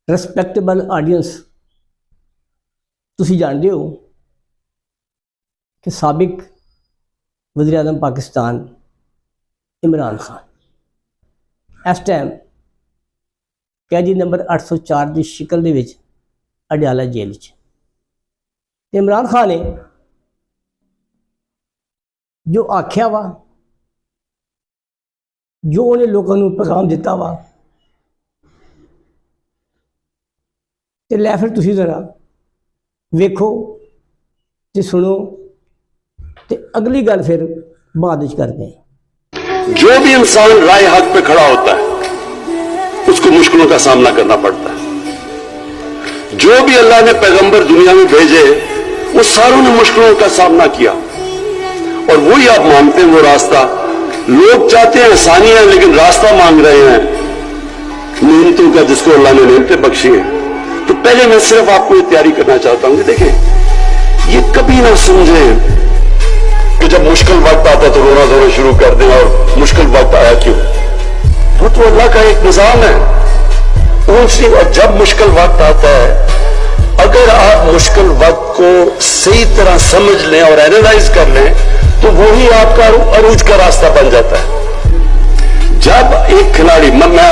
Respectable ਆਡੀਅנस, ਤੁਸੀਂ ਜਾਣਦੇ ਹੋ कि साबिक वज़ीर आज़म पाकिस्तान इमरान खान इस टाइम कैदी नंबर 804 की शिकल दे विच अडियाला जेल च। इमरान खान ने जो आख्या वा, जो उन्हें लोगों को पैगाम दिता वा, तो लै फिर तुसी जरा वेखो ते सुनो, तो अगली गल फिर बाद में करते हैं। जो भी इंसान राय हक पे खड़ा होता है उसको मुश्किलों का सामना करना पड़ता है। जो भी अल्लाह ने पैगंबर दुनिया में भेजे वो सारों ने मुश्किलों का सामना किया, और वही आप मानते हैं वो रास्ता। लोग चाहते हैं आसानियां, लेकिन रास्ता मांग रहे हैं मेहनतों का, जिसको अल्लाह ने नेमतें बख्शी है। तो पहले मैं सिर्फ आपको ये तैयारी करना चाहता हूं कि देखें, ये कभी ना समझें कि जब मुश्किल वक्त आता तो रोना धोना शुरू कर दें, और मुश्किल वक्त आया क्यों। वो तो अल्लाह का एक निजाम है। और जब मुश्किल वक्त आता है, अगर आप मुश्किल वक्त को सही तरह समझ लें और एनालाइज कर लें, तो वही आपका अरूज का रास्ता बन जाता है। जब एक खिलाड़ी, मैं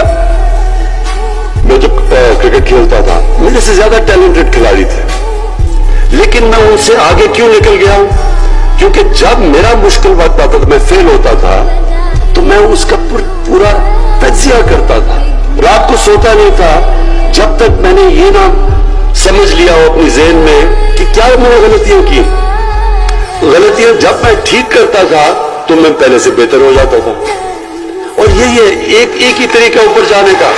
जब क्रिकेट खेलता था, मेरे से ज्यादा टैलेंटेड खिलाड़ी थे, लेकिन मैं उनसे आगे क्यों निकल गया? क्योंकि जब मेरा मुश्किल वक्त आता था, मैं फेल होता था, तो मैं उसका पूरा तज्जिया करता था। रात को सोता नहीं था जब तक मैंने ये ना समझ लिया हो अपनी ज़हन में कि क्या मैंने गलतियां की। गलतियां जब मैं ठीक करता था तो मैं पहले से बेहतर हो जाता था। और यही है एक ही तरीका ऊपर जाने का।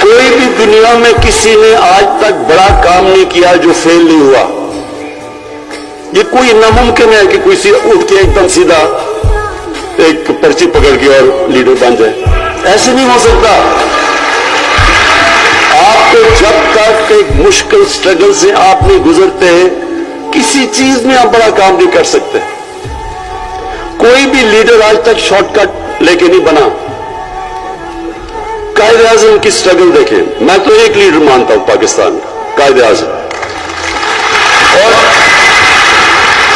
कोई भी दुनिया में किसी ने आज तक बड़ा काम नहीं किया जो फेल नहीं हुआ। ये कोई नामुमकिन है कि कोई उठ के एकदम सीधा एक पर्ची पकड़ के और लीडर बन जाए, ऐसे नहीं हो सकता। आपको जब तक एक मुश्किल स्ट्रगल से आप नहीं गुजरते, किसी चीज में आप बड़ा काम नहीं कर सकते। कोई भी लीडर आज तक शॉर्टकट लेके नहीं बना। कायदे आज़म की स्ट्रगल देखें। मैं तो एक लीडर मानता हूं पाकिस्तान का, कायदे आज़म, और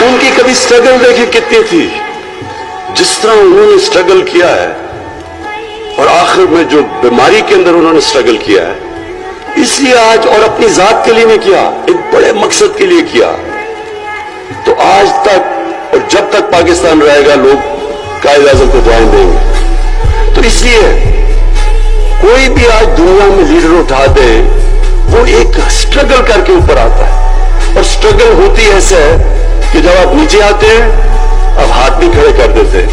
उनकी कभी स्ट्रगल देखें कितनी थी। जिस तरह उन्होंने स्ट्रगल किया है, और आखिर में जो बीमारी के अंदर उन्होंने स्ट्रगल किया है, इसलिए आज, और अपनी जात के लिए नहीं किया, एक बड़े मकसद के लिए किया। तो आज तक और जब तक पाकिस्तान रहेगा, लोग कायदे आज़म को दुआएं देंगे। तो इसलिए कोई भी आज दुनिया में लीडर उठा दे, वो एक स्ट्रगल करके ऊपर आता है। और स्ट्रगल होती ऐसे है कि जब आप नीचे आते हैं, आप हाथ भी खड़े कर देते हैं,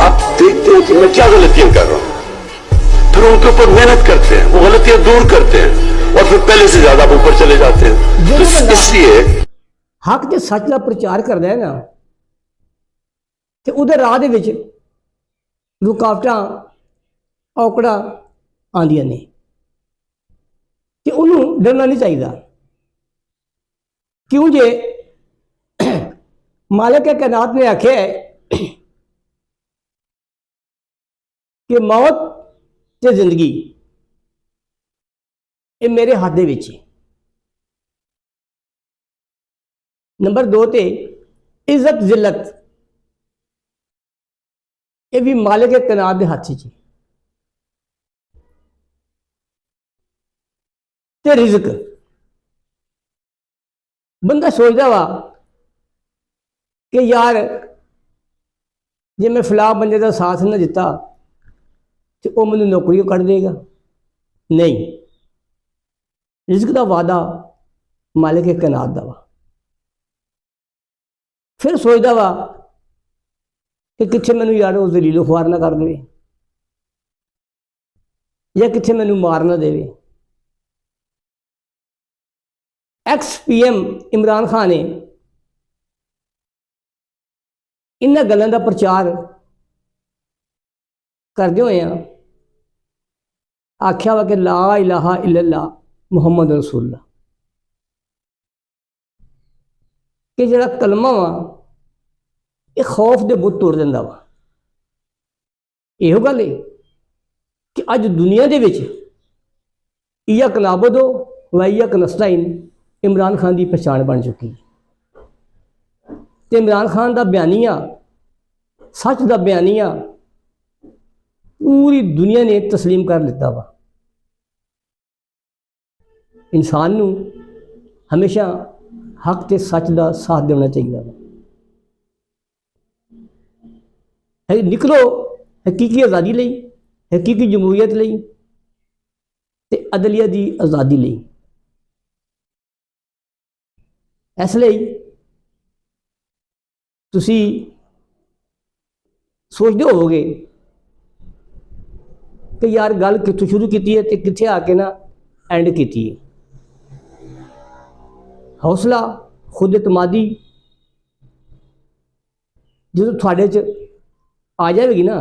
आप देखते हैं कि मैं क्या गलतियां कर रहा हूं, फिर उनके ऊपर मेहनत करते हैं, वो गलतियां दूर करते हैं, और फिर पहले से ज्यादा ऊपर चले जाते हैं। तो इसलिए हक ते सच का प्रचार करदा है ना, ते उहदे राह दे विच रुकावटां औकड़ां आंदियां ने, ते उहनूं डरना नहीं चाहिए। क्यों जे मालिक कायनात ने आख्या है कि मौत ते जिंदगी ये मेरे हाथ दे विच है। नंबर 2 ते इज्जत जिल्लत ये भी मालिक कायनात दे हाथ च। ते रिज़्क बंदा सोचता वा कि यार जे मैं फलां बंदे का साथ ना दिता तो वह मैनूं नौकरी कढ़ देगा। नहीं, रिज़्क का वादा मालिक कायनात दा वा। फिर सोचता वा कि कित्थे मैनूं यार वो जलीलो ख्वार ना कर दे, या कित्थे मैनूं मार ना देवे। एक्स-PM इमरान खान ने इन्हां गल्लां दा प्रचार करदे होए आख्या वा कि ला इलाहा इल्लल्लाह मुहम्मद रसूलुल्लाह, कि जिहड़ा कलमा वा ये खौफ दे बुत तोड़ दिंदा वा। इहो गल है कि अज दुनिया दे विच इयक नाबुदो व इयक नस्तईन इमरान खान की पहचान बन चुकी है। तो इमरान खान का बयानिया, सच का बयानिया पूरी दुनिया ने तस्लीम कर लिता वा। इंसान नू हमेशा हक ते सच का साथ देना चाहिए वा। है निकलो हकीकी आज़ादी लई, हकीकी जमहूरीयत लई ते अदलिया की आज़ादी लई। इसलिए तुसी सोचते होवोगे कि यार गल कित्थों शुरू की है तो कित्थे आके ना एंड की है। हौसला, खुद इतमादी जो थोड़े च आ जाएगी ना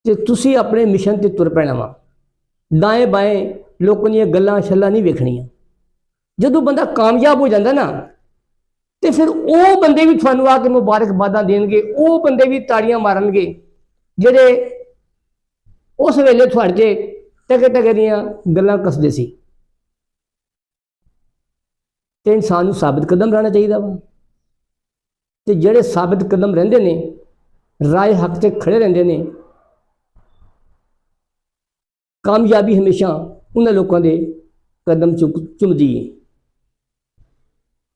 तो तुसी अपने मिशन ते तुर पैना वा। दाएं बाएं लोगों दी गल्लां शल्लां नहीं वेखणियां। जदों बंदा कामयाब हो जाता ना तो फिर वो बंदे भी थानू आके मुबारकबादां देणगे, वो बंदे भी ताड़ियां मारनगे जेड़े उस वेले थोड़े टके टके दियां गल्लां कसदे सी। तो इंसान नू साबित कदम रहना चाहिए वा। तो जेड़े साबित कदम रहिंदे ने, राय हक से खड़े रहंदे ने, कामयाबी हमेशा उन्हां लोगों के कदम चुमदी है।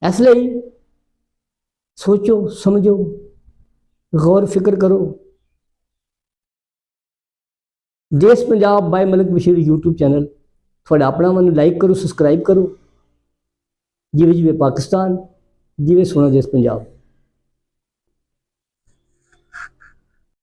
इसलिए सोचो समझो, गौर फिक्र करो। देश Punjab by Malik Bashir YouTube channel थोड़ा अपना मन लाइक करो, सबसक्राइब करो। जिवे जिवे पाकिस्तान, जिवे सोना देश पंजाब।